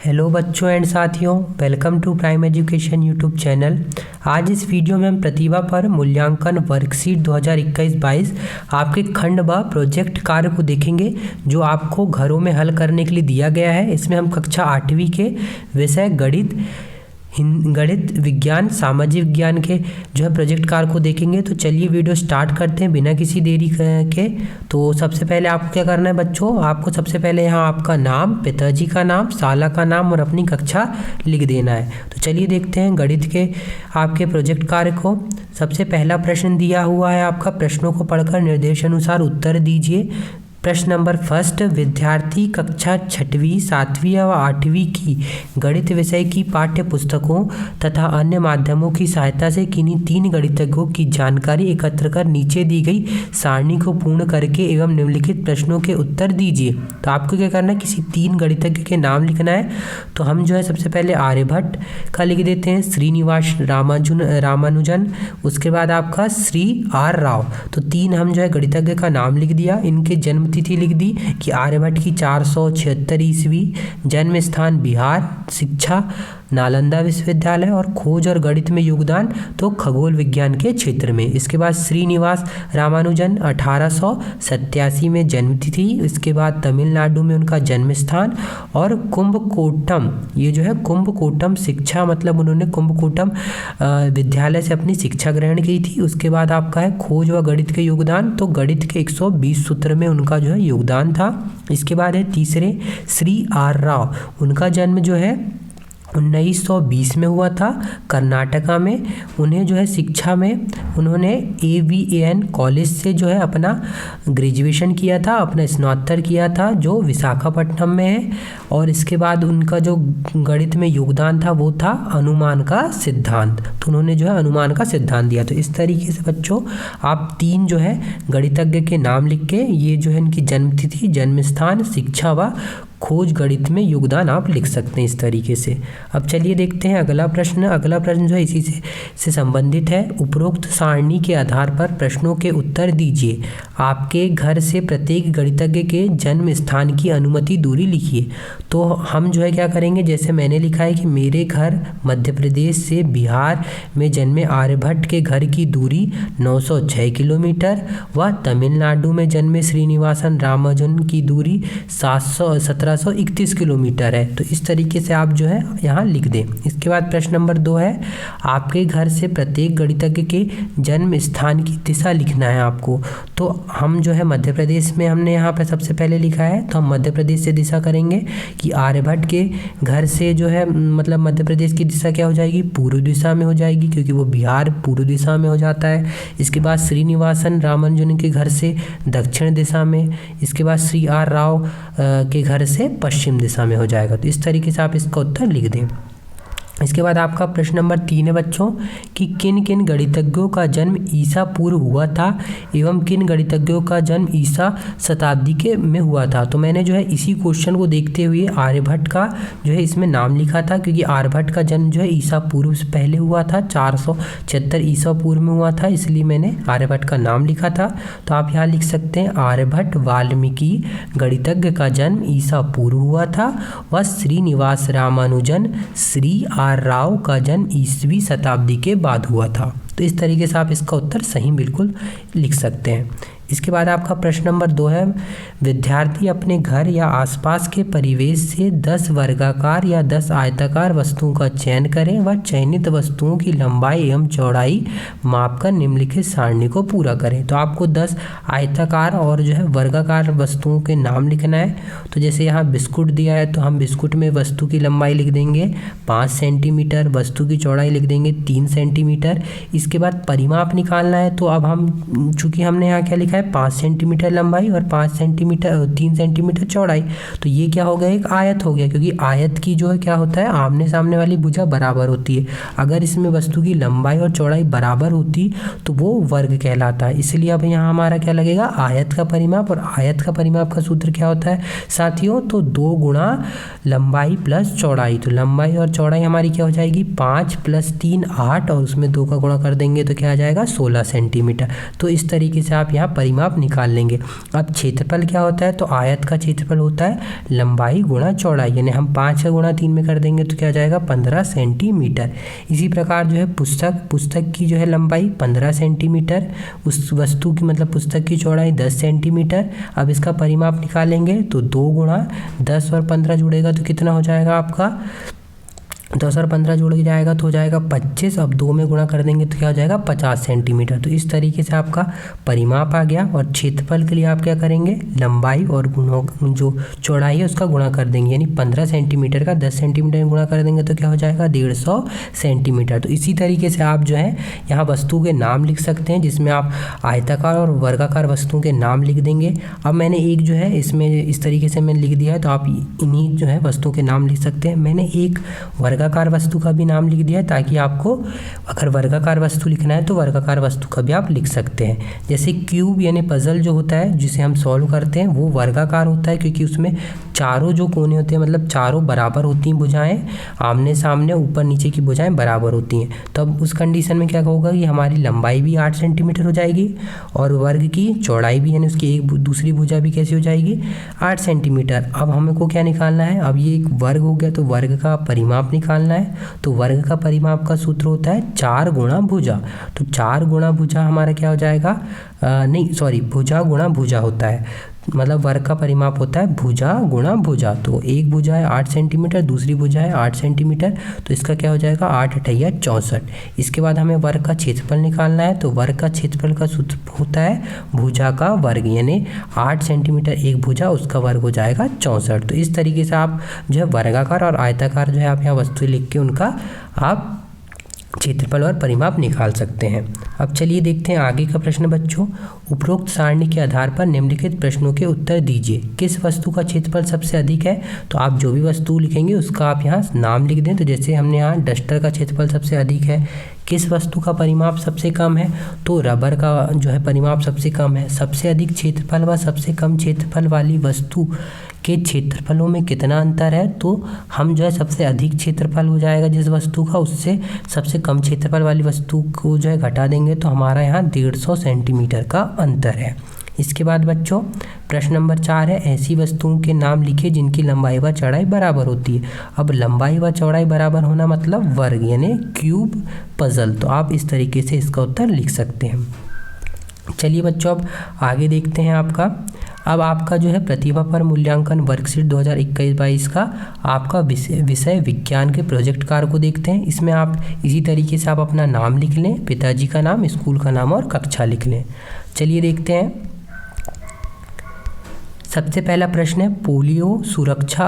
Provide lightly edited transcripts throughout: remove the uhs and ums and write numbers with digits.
Hello बच्चों and साथियों, welcome to Prime Education YouTube channel. आज इस वीडियो में हम प्रतिभा पर मूल्यांकन वर्कशीट 2021-22 आपके खंड व प्रोजेक्ट कार्य को देखेंगे जो आपको घरों में हल करने के लिए दिया गया है। इसमें हम कक्षा 8वीं के विषय गणित विज्ञान सामाजिक विज्ञान के जो है प्रोजेक्ट कार्य को देखेंगे। तो चलिए वीडियो स्टार्ट करते हैं बिना किसी देरी के। तो सबसे पहले आपको क्या करना है बच्चों, आपको सबसे पहले यहाँ आपका नाम, पिताजी का नाम, साला का नाम और अपनी कक्षा लिख देना है। तो चलिए देखते हैं गणित के आपके प्रोजेक्ट कार्य को। सबसे पहला प्रश्न दिया हुआ है आपका, प्रश्नों को पढ़कर निर्देशानुसार उत्तर दीजिए। प्रश्न नंबर फर्स्ट, विद्यार्थी कक्षा 6वीं 7वीं व 8वीं की गणित विषय की पाठ्य पुस्तकों तथा अन्य माध्यमों की सहायता से किन्हीं 3 गणितज्ञों की जानकारी एकत्र कर नीचे दी गई सारणी को पूर्ण करके एवं निम्नलिखित प्रश्नों के उत्तर दीजिए। तो आपको क्या करना है, किसी 3 गणितज्ञ के नाम लिखना है। तो हम जो है सबसे पहले आर्यभट्ट का लिख देते हैं, श्रीनिवास रामानुजन, उसके बाद आपका श्री आर राव। तो 3 हम जो है गणितज्ञ का नाम लिख दिया। इनके जन्म तिथि लिख दी कि आर्यभट्ट की 476 ईस्वी, जन्म स्थान बिहार, शिक्षा नालंदा विश्वविद्यालय और खोज और गणित में योगदान तो खगोल विज्ञान के क्षेत्र में। इसके बाद श्रीनिवास रामानुजन 1887 में जन्म तिथि, इसके बाद तमिलनाडु में उनका जन्म स्थान और कुंभकोटम, ये जो है कुंभकोटम शिक्षा, मतलब उन्होंने कुंभकोटम विद्यालय से अपनी शिक्षा ग्रहण की थी। उसके बाद आपका है खोज व गणित के योगदान, तो गणित के 120 सूत्र में उनका जो है योगदान था। इसके बाद है तीसरे श्री आर राव, उनका जन्म जो है 1920 में हुआ था कर्नाटका में। उन्हें जो है शिक्षा में उन्होंने AVAN कॉलेज से जो है अपना ग्रेजुएशन किया था, अपना स्नातक किया था जो विशाखापट्टनम में है। और इसके बाद उनका जो गणित में योगदान था वो था अनुमान का सिद्धांत, तो उन्होंने जो है अनुमान का सिद्धांत दिया। तो इस तरीके से बच्चों आप 3 जो है गणितज्ञ के नाम लिख के, ये जो है इनकी जन्म तिथि, जन्म स्थान, शिक्षा व खोज गणित में योगदान आप लिख सकते हैं इस तरीके से। अब चलिए देखते हैं अगला प्रश्न। अगला प्रश्न जो है इसी से संबंधित है। उपरोक्त सारणी के आधार पर प्रश्नों के उत्तर दीजिए। आपके घर से प्रत्येक गणितज्ञ के जन्म स्थान की अनुमति दूरी लिखिए। तो हम जो है क्या करेंगे, जैसे मैंने लिखा है कि मेरे घर मध्य प्रदेश से बिहार में जन्मे आर्यभट्ट के घर की दूरी 906 किलोमीटर व तमिलनाडु में जन्मे श्रीनिवासन रामानुजन की दूरी 1731 किलोमीटर है। तो इस तरीके से आप जो है यहाँ लिख दें। इसके बाद प्रश्न नंबर 2 है, आपके घर से प्रत्येक गणितज्ञ के जन्म स्थान की दिशा लिखना है आपको। तो हम जो है मध्य प्रदेश में हमने यहाँ पे सबसे पहले लिखा है, तो हम मध्य प्रदेश से दिशा करेंगे कि आर्यभट्ट के घर से जो है मतलब मध्य प्रदेश की दिशा क्या हो जाएगी, पूर्व दिशा में हो जाएगी, क्योंकि वो बिहार पूर्व दिशा में हो जाता है। इसके बाद श्रीनिवासन रामानुजन के घर से दक्षिण दिशा में, इसके बाद श्री आर राव के घर से पश्चिम दिशा में हो जाएगा। तो इस तरीके से आप इसका उत्तर लिख दें। इसके बाद आपका प्रश्न नंबर 3 है बच्चों कि किन किन गणितज्ञों का जन्म ईसा पूर्व हुआ था एवं किन गणितज्ञों का जन्म ईसा शताब्दी के में हुआ था। तो मैंने जो है इसी क्वेश्चन को देखते हुए आर्यभट्ट का जो है इसमें नाम लिखा था, क्योंकि आर्यभट्ट का जन्म जो है ईसा पूर्व से पहले हुआ था, 476 ईसा पूर्व में हुआ था, इसलिए मैंने आर्यभट्ट का नाम लिखा था। तो आप यहाँ लिख सकते हैं आर्यभट्ट वाल्मीकि गणितज्ञ का जन्म ईसा पूर्व हुआ था व श्रीनिवास रामानुजन श्री आर राव का जन्म ईसवी शताब्दी के बाद हुआ था। तो इस तरीके से आप इसका उत्तर सही बिल्कुल लिख सकते हैं। इसके बाद आपका प्रश्न नंबर 2 है, विद्यार्थी अपने घर या आसपास के परिवेश से 10 वर्गाकार या 10 आयताकार वस्तुओं का चयन करें व चयनित वस्तुओं की लंबाई एवं चौड़ाई मापकर निम्नलिखित सारणी को पूरा करें। तो आपको 10 आयताकार और जो है वर्गाकार वस्तुओं के नाम लिखना है। तो जैसे यहाँ बिस्कुट दिया है, तो हम बिस्कुट में वस्तु की लंबाई लिख देंगे 5 सेंटीमीटर, वस्तु की चौड़ाई लिख देंगे 3 सेंटीमीटर। इसके बाद परिमाप निकालना है, तो अब हम चूँकि हमने यहाँ क्या लिखा है 5 सेंटीमीटर लंबाई और 3 सेंटीमीटर चौड़ाई, तो ये क्या हो गया, एक आयत हो गया, क्योंकि आयत की जो है क्या होता है, आमने सामने वाली भुजा बराबर होती है। अगर इसमें वस्तु की लंबाई और चौड़ाई बराबर होती तो वो वर्ग कहलाता है। इसलिए अब यहाँ हमारा क्या लगेगा, आयत का परिमाप, और आयत का परिमाप का सूत्र क्या होता है साथियों, तो 2 गुणा लंबाई प्लस चौड़ाई। तो लंबाई और चौड़ाई हमारी क्या हो जाएगी 5 + 3 8, और उसमें 2 का गुणा कर देंगे तो क्या आ जाएगा 16 सेंटीमीटर। तो इस तरीके से आप यहाँ परिमाप निकाल लेंगे। अब क्षेत्रफल क्या होता है, तो आयत का क्षेत्रफल होता है लंबाई गुणा चौड़ाई, यानी हम 5 का गुणा 3 में कर देंगे तो क्या आ जाएगा 15 सेंटीमीटर। इसी प्रकार जो है पुस्तक की जो है लंबाई 15 सेंटीमीटर, उस वस्तु की मतलब पुस्तक की चौड़ाई 10 सेंटीमीटर। अब इसका परिमाप निकालेंगे तो 2 गुणा 10 और 15 जुड़ेगा तो कितना हो जाएगा आपका 10 और 15 जोड़ जाएगा तो हो जाएगा 25। अब 2 में गुणा कर देंगे तो क्या हो जाएगा 50 सेंटीमीटर। तो इस तरीके से आपका परिमाप आ गया। और क्षेत्रफल के लिए आप क्या करेंगे, लंबाई और जो चौड़ाई है उसका गुणा कर देंगे, यानी 15 सेंटीमीटर का 10 सेंटीमीटर में गुणा कर देंगे तो क्या हो जाएगा 150 सेंटीमीटर। तो इसी तरीके से आप जो है यहाँ वस्तु के नाम लिख सकते हैं, जिसमें आप आयताकार और वर्गाकार वस्तुओं के नाम लिख देंगे। अब मैंने एक जो है इसमें इस तरीके से मैंने लिख दिया है, तो आप इन्हीं जो है वस्तुओं के नाम लिख सकते हैं। मैंने एक वर्गाकार वस्तु का भी नाम लिख दिया है, ताकि आपको अगर वर्गाकार वस्तु लिखना है तो वर्गाकार वस्तु का भी आप लिख सकते हैं। जैसे क्यूब यानी पजल जो होता है जिसे हम सॉल्व करते हैं वो वर्गाकार होता है, क्योंकि उसमें चारों जो कोने होते हैं मतलब चारों बराबर होती हैं भुजाएं, आमने सामने ऊपर नीचे की भुजाएं बराबर होती हैं। तो अब उस कंडीशन में क्या होगा कि हमारी लंबाई भी 8 सेंटीमीटर हो जाएगी और वर्ग की चौड़ाई भी यानी उसकी एक दूसरी भुजा भी कैसी हो जाएगी 8 सेंटीमीटर। अब हमको क्या निकालना है, अब ये एक वर्ग हो गया तो वर्ग का परिमाप निकालना है। तो वर्ग का परिमाप का सूत्र होता है 4 गुणा भुजा। तो 4 गुणा भुजा हमारा क्या हो जाएगा, भुजा गुणा भुजा होता है, मतलब वर्ग का परिमाप होता है भुजा गुणा भुजा। तो एक भुजा है 8 सेंटीमीटर, दूसरी भुजा है 8 सेंटीमीटर, तो इसका क्या हो जाएगा 8 अठैया 64। इसके बाद हमें वर्ग का क्षेत्रफल निकालना है। तो वर्ग का क्षेत्रफल का सूत्र होता है भुजा का वर्ग, यानी 8 सेंटीमीटर एक भुजा, उसका वर्ग हो जाएगा 64। तो इस तरीके से आप जो है वर्गाकार और आयताकार जो है आप यहाँ वस्तु लिख के उनका आप क्षेत्रफल और परिमाप निकाल सकते हैं। अब चलिए देखते हैं आगे का प्रश्न बच्चों। उपरोक्त सारणी के आधार पर निम्नलिखित प्रश्नों के उत्तर दीजिए। किस वस्तु का क्षेत्रफल सबसे अधिक है, तो आप जो भी वस्तु लिखेंगे उसका आप यहाँ नाम लिख दें। तो जैसे हमने यहाँ डस्टर का क्षेत्रफल सबसे अधिक है। किस वस्तु का परिमाप सबसे कम है, तो रबर का जो है परिमाप सबसे कम है। सबसे अधिक क्षेत्रफल व सबसे कम क्षेत्रफल वाली वस्तु के क्षेत्रफलों में कितना अंतर है, तो हम जो है सबसे अधिक क्षेत्रफल हो जाएगा जिस वस्तु का, उससे सबसे कम क्षेत्रफल वाली वस्तु को जो है घटा देंगे तो हमारा यहाँ 150 सेंटीमीटर का अंतर है। इसके बाद बच्चों प्रश्न नंबर 4 है, ऐसी वस्तुओं के नाम लिखिए जिनकी लंबाई व चौड़ाई बराबर होती है। अब लंबाई व चौड़ाई बराबर होना मतलब वर्ग यानी क्यूब पजल। तो आप इस तरीके से इसका उत्तर लिख सकते हैं। चलिए बच्चों अब आगे देखते हैं अब आपका जो है प्रतिभा पर मूल्यांकन वर्कशीट 2021-22 का आपका विषय विज्ञान के प्रोजेक्ट कार्य को देखते हैं। इसमें आप इसी तरीके से आप अपना नाम लिख लें, पिताजी का नाम, स्कूल का नाम और कक्षा लिख लें। चलिए देखते हैं। सबसे पहला प्रश्न है, पोलियो सुरक्षा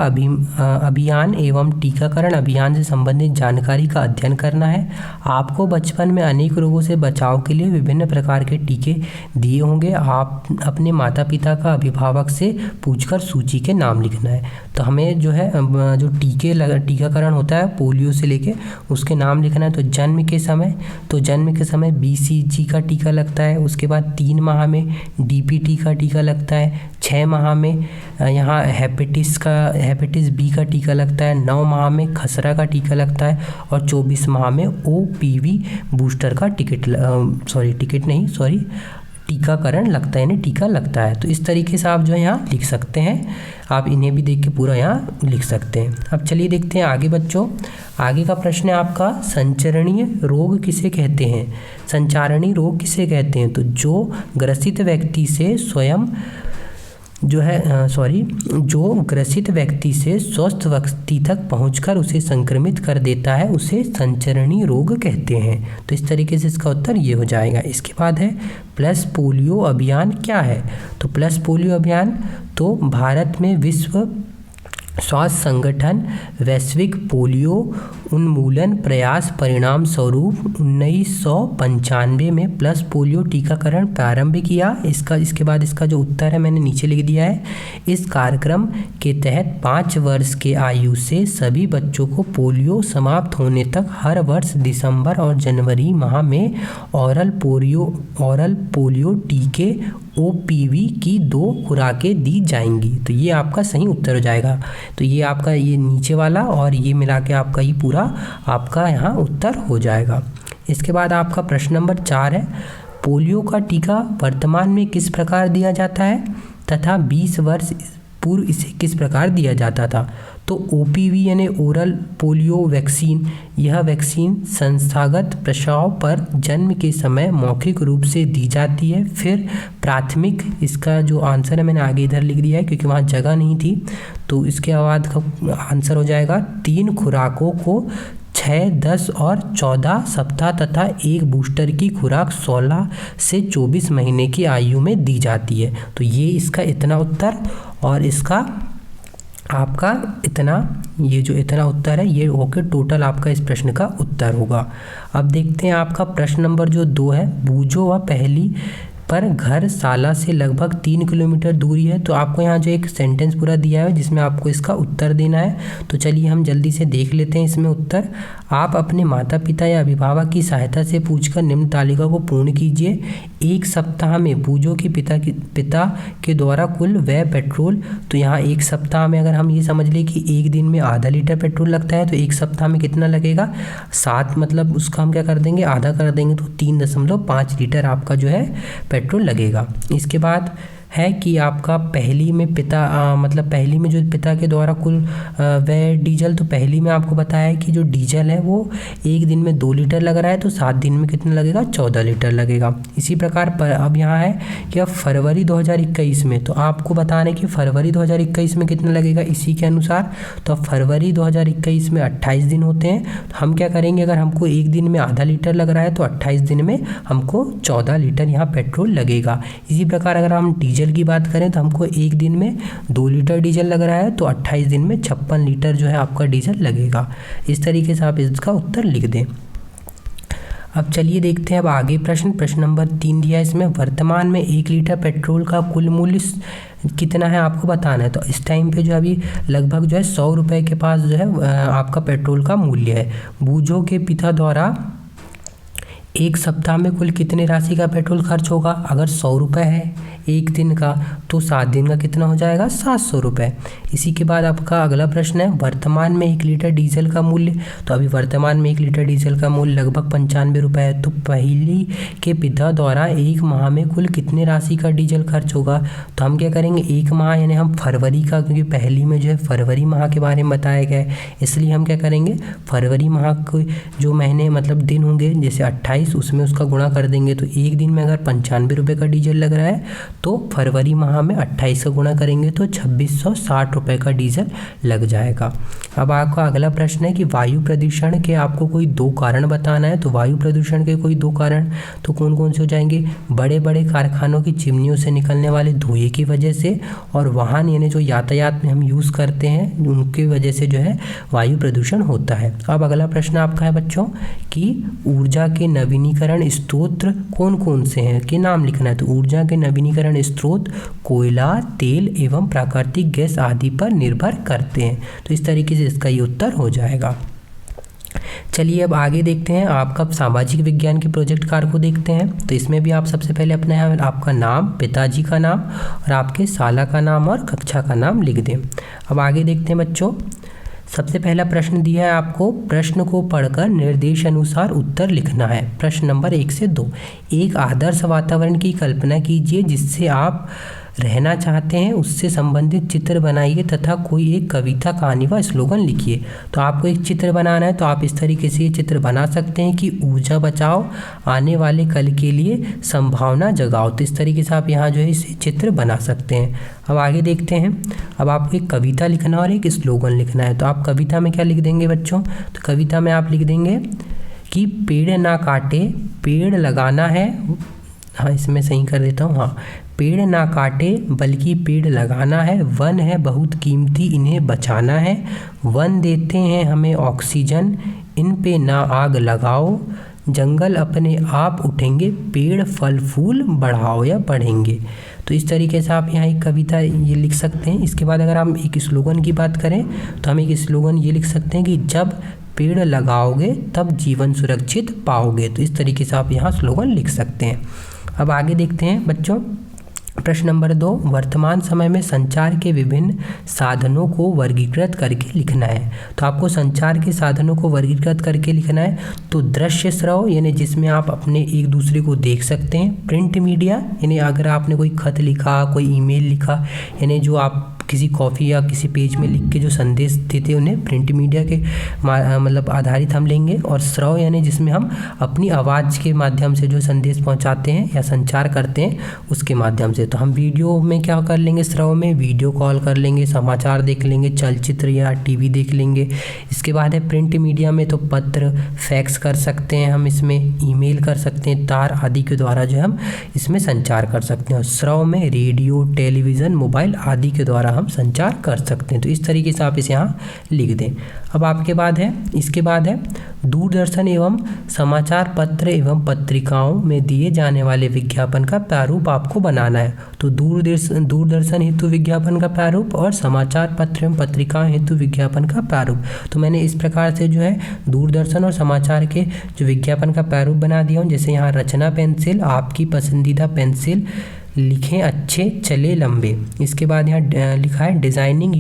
अभियान एवं टीकाकरण अभियान से संबंधित जानकारी का अध्ययन करना है। आपको बचपन में अनेक रोगों से बचाव के लिए विभिन्न प्रकार के टीके दिए होंगे। आप अपने माता पिता का अभिभावक से पूछकर सूची के नाम लिखना है। तो हमें जो है जो टीकाकरण होता है पोलियो से लेके उसके नाम लिखना है। तो जन्म के समय BCG का टीका लगता है। उसके बाद 3 माह में DPT का टीका लगता है। 6 माह में यहाँ हेपेटिस B का टीका लगता है। 9 माह में खसरा का टीका लगता है और 24 माह में OPV बूस्टर का टीकाकरण लगता है, यानी टीका लगता है। तो इस तरीके से आप जो है यहाँ लिख सकते हैं। आप इन्हें भी देख के पूरा यहाँ लिख सकते हैं। अब चलिए देखते हैं आगे बच्चों। आगे का प्रश्न है आपका, संचरणीय रोग किसे कहते हैं। संचारणी रोग किसे कहते हैं, तो जो ग्रसित व्यक्ति से स्वस्थ व्यक्ति तक पहुंचकर उसे संक्रमित कर देता है, उसे संचरणीय रोग कहते हैं। तो इस तरीके से इसका उत्तर ये हो जाएगा। इसके बाद है प्लस पोलियो अभियान क्या है। तो प्लस पोलियो अभियान तो भारत में विश्व स्वास्थ्य संगठन वैश्विक पोलियो उन्मूलन प्रयास परिणाम स्वरूप 1995 में प्लस पोलियो टीकाकरण प्रारंभ किया। इसके बाद इसका जो उत्तर है मैंने नीचे लिख दिया है। इस कार्यक्रम के तहत 5 वर्ष के आयु से सभी बच्चों को पोलियो समाप्त होने तक हर वर्ष दिसंबर और जनवरी माह में ओरल पोलियो टीके OPV की 2 खुराकें दी जाएंगी। तो ये आपका सही उत्तर हो जाएगा। तो ये आपका ये नीचे वाला और ये मिला के आपका ये पूरा आपका यहाँ उत्तर हो जाएगा। इसके बाद आपका प्रश्न नंबर 4 है, पोलियो का टीका वर्तमान में किस प्रकार दिया जाता है तथा 20 वर्ष पूर्व इसे किस प्रकार दिया जाता था। तो OPV यानी ओरल पोलियो वैक्सीन, यह वैक्सीन संस्थागत प्रसव पर जन्म के समय मौखिक रूप से दी जाती है। फिर प्राथमिक, इसका जो आंसर है मैंने आगे इधर लिख दिया है क्योंकि वहाँ जगह नहीं थी, तो इसके बाद का आंसर हो जाएगा 3 खुराकों को 6, 10 और 14 सप्ताह तथा एक बूस्टर की खुराक 16 से 24 महीने की आयु में दी जाती है। तो ये इसका इतना उत्तर और इसका आपका इतना, ये जो इतना उत्तर है ये होकर टोटल आपका इस प्रश्न का उत्तर होगा। अब देखते हैं आपका प्रश्न नंबर जो 2 है, बूझो व पहली पर घर साला से लगभग 3 किलोमीटर दूरी है। तो आपको यहाँ जो एक सेंटेंस पूरा दिया है जिसमें आपको इसका उत्तर देना है। तो चलिए हम जल्दी से देख लेते हैं इसमें उत्तर। आप अपने माता पिता या अभिभावक की सहायता से पूछकर निम्न तालिका को पूर्ण कीजिए। एक सप्ताह में बूझो के पिता के द्वारा कुल व्यय पेट्रोल। तो यहाँ एक सप्ताह में अगर हम ये समझ लें कि एक दिन में आधा लीटर पेट्रोल लगता है तो एक सप्ताह में कितना लगेगा, 7, मतलब उसका हम क्या कर देंगे, आधा कर देंगे तो 3.5 लीटर आपका जो है पेट्रोल लगेगा। इसके बाद है कि आपका पहली में मतलब पहली में जो पिता के द्वारा कुल व्यय डीजल, तो पहली में आपको बताया है कि जो डीजल है वो एक दिन में 2 लीटर लग रहा है तो 7 दिन में कितना लगेगा, 14 लीटर लगेगा। इसी प्रकार पर अब यहाँ है कि अब फरवरी 2021 में, तो आपको बताना है कि फरवरी 2021 में कितना लगेगा इसी के अनुसार। तो अब फरवरी 2021 में 28 दिन होते हैं, तो हम क्या करेंगे, अगर हमको एक दिन में आधा लीटर लग रहा है तो 28 दिन में हमको 14 लीटर यहाँ पेट्रोल लगेगा। इसी प्रकार अगर हम डीजल की बात करें तो हमको एक दिन में 2 लीटर डीजल लग रहा है तो 28 दिन में 56 लीटर जो है आपका डीजल लगेगा। इस तरीके से आप इसका उत्तर लिख दें। अब चलिए देखते हैं अब आगे प्रश्न नंबर 3 दिया है इसमें, वर्तमान में 1 लीटर पेट्रोल का कुल मूल्य कितना है आपको बताना है। तो इस टाइम पे जो अभी लगभग जो है 100 रुपये के पास जो है आपका पेट्रोल का मूल्य है। बूझो के पिता द्वारा एक सप्ताह में कुल कितने राशि का पेट्रोल खर्च होगा। अगर 100 रुपये है एक दिन का तो 7 दिन का कितना हो जाएगा, 700 रुपये। इसी के बाद आपका अगला प्रश्न है, वर्तमान में 1 लीटर डीजल का मूल्य। तो अभी वर्तमान में 1 लीटर डीजल का मूल्य लगभग 95 रुपये है। तो पहली के पिता द्वारा एक माह में कुल कितने राशि का डीजल खर्च होगा। तो हम क्या करेंगे, एक माह यानी हम फरवरी का, क्योंकि पहली में जो है फरवरी माह के बारे में बताया गया है, इसलिए हम क्या करेंगे, फरवरी माह के जो महीने मतलब दिन होंगे जैसे 28, उसमें उसका गुणा कर देंगे। तो एक दिन में अगर 95 रुपये का डीजल लग रहा है तो फरवरी माह में 28 का गुणा करेंगे तो 2660 रुपये का डीजल लग जाएगा। अब आपका अगला प्रश्न है कि वायु प्रदूषण के आपको कोई 2 कारण बताना है। तो वायु प्रदूषण के कोई 2 कारण तो कौन कौन से हो जाएंगे, बड़े बड़े कारखानों की चिमनियों से निकलने वाले धुएं की वजह से, और वाहन यानी जो यातायात में हम यूज़ करते हैं उनकी वजह से जो है वायु प्रदूषण होता है। अब अगला प्रश्न आपका है बच्चों कि ऊर्जा के नवीनीकरण स्रोत कौन कौन से हैं के नाम लिखना है। तो ऊर्जा के नवीनीकरण स्रोत कोयला, तेल एवं प्राकृतिक गैस आदि पर निर्भर करते हैं। तो इस तरीके से इसका ये उत्तर हो जाएगा। चलिए अब आगे देखते हैं आपका सामाजिक विज्ञान के प्रोजेक्ट कार्य को देखते हैं। तो इसमें भी आप सबसे पहले अपना यहाँ आपका नाम, पिताजी का नाम और आपके साला का नाम और कक्षा का नाम लिख दें। अब आगे देखते हैं बच्चों, सबसे पहला प्रश्न दिया है आपको, प्रश्न को पढ़कर निर्देश अनुसार उत्तर लिखना है। प्रश्न नंबर 1 से 2, एक आदर्श वातावरण की कल्पना कीजिए जिससे आप रहना चाहते हैं, उससे संबंधित चित्र बनाइए तथा कोई एक कविता, कहानी व स्लोगन लिखिए। तो आपको एक चित्र बनाना है तो आप इस तरीके से ये चित्र बना सकते हैं कि ऊर्जा बचाओ, आने वाले कल के लिए संभावना जगाओ। तो इस तरीके से आप यहाँ जो है इसे चित्र बना सकते हैं। अब आगे देखते हैं, अब आपको एक कविता लिखना और एक स्लोगन लिखना है। तो आप कविता में क्या लिख देंगे बच्चों, तो कविता में आप लिख देंगे कि पेड़ ना काटे, पेड़ लगाना है। हाँ, इसमें सही कर देता हूँ, हाँ, पेड़ ना काटे बल्कि पेड़ लगाना है, वन है बहुत कीमती इन्हें बचाना है, वन देते हैं हमें ऑक्सीजन इन पे ना आग लगाओ, जंगल अपने आप उठेंगे, पेड़ फल फूल बढ़ाओ या बढ़ेंगे। तो इस तरीके से आप यहाँ एक कविता ये लिख सकते हैं। इसके बाद अगर हम एक स्लोगन की बात करें तो हम एक स्लोगन ये लिख सकते हैं कि जब पेड़ लगाओगे तब जीवन सुरक्षित पाओगे। तो इस तरीके से आप यहाँ स्लोगन लिख सकते हैं। अब आगे देखते हैं बच्चों, प्रश्न नंबर 2, वर्तमान समय में संचार के विभिन्न साधनों को वर्गीकृत करके लिखना है। तो आपको संचार के साधनों को वर्गीकृत करके लिखना है। तो दृश्य श्रव यानी जिसमें आप अपने एक दूसरे को देख सकते हैं। प्रिंट मीडिया यानी अगर आपने कोई खत लिखा, कोई ईमेल लिखा, यानी जो आप किसी कॉपी या किसी पेज में लिख के जो संदेश देते हैं उन्हें प्रिंट मीडिया के मतलब आधारित हम लेंगे। और श्रव यानी जिसमें हम अपनी आवाज़ के माध्यम से जो संदेश पहुंचाते हैं या संचार करते हैं उसके माध्यम से। तो हम वीडियो में क्या कर लेंगे, श्रव में वीडियो कॉल कर लेंगे, समाचार देख लेंगे, चलचित्र या टीवी देख लेंगे। इसके बाद है प्रिंट मीडिया में तो पत्र, फैक्स कर सकते हैं हम, इसमें ईमेल कर सकते हैं, तार आदि के द्वारा जो हम इसमें संचार कर सकते हैं। और श्रव में रेडियो, टेलीविज़न, मोबाइल आदि के द्वारा हम संचार कर सकते हैं। तो इस तरीके से आप इसे यहाँ लिख दें। अब इसके बाद है दूरदर्शन एवं समाचार पत्र एवं पत्रिकाओं में दिए जाने वाले विज्ञापन का प्रारूप आपको बनाना है। तो दूरदर्शन हेतु विज्ञापन का प्रारूप और समाचार पत्र एवं पत्रिकाओं हेतु विज्ञापन का प्रारूप। तो मैंने इस प्रकार से जो है दूरदर्शन और समाचार के जो विज्ञापन का प्रारूप बना दिया हूँ। जैसे यहाँ रचना पेंसिल, आपकी पसंदीदा पेंसिल, लिखें अच्छे चले लंबे। इसके बाद यहाँ लिखा है designing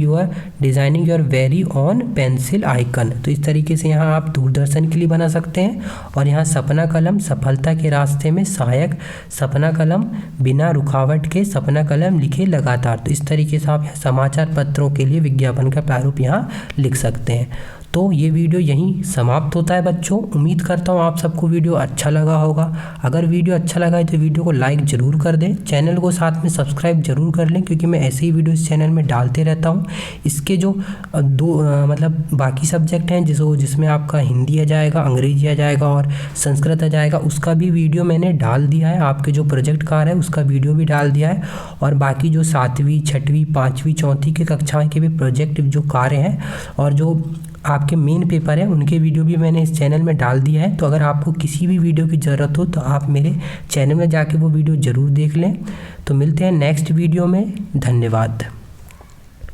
your very on pencil icon. तो इस तरीके से यहाँ आप दूरदर्शन के लिए बना सकते हैं। और यहाँ सपना कलम सफलता के रास्ते में सहायक, सपना कलम बिना रुकावट के, सपना कलम लिखे लगातार। तो इस तरीके से आप यहाँ समाचार पत्रों के लिए विज्ञापन का प्रारूप यहाँ लिख सकते हैं। तो ये वीडियो यहीं समाप्त होता है बच्चों। उम्मीद करता हूँ आप सबको वीडियो अच्छा लगा होगा। अगर वीडियो अच्छा लगा है तो वीडियो को लाइक ज़रूर कर दें, चैनल को साथ में सब्सक्राइब जरूर कर लें, क्योंकि मैं ऐसे ही वीडियो इस चैनल में डालते रहता हूँ। इसके जो मतलब बाकी सब्जेक्ट हैं जिसमें आपका हिंदी आ जाएगा, अंग्रेजी आ जाएगा और संस्कृत आ जाएगा, उसका भी वीडियो मैंने डाल दिया है। आपके जो प्रोजेक्ट कार्य है उसका वीडियो भी डाल दिया है। और बाकी जो 7वीं, 6वीं, 5वीं, 4वीं की कक्षाएँ के भी प्रोजेक्ट जो कार्य हैं और जो आपके मेन पेपर है उनके वीडियो भी मैंने इस चैनल में डाल दिया है। तो अगर आपको किसी भी वीडियो की ज़रूरत हो तो आप मेरे चैनल में जाके वो वीडियो ज़रूर देख लें। तो मिलते हैं नेक्स्ट वीडियो में। धन्यवाद।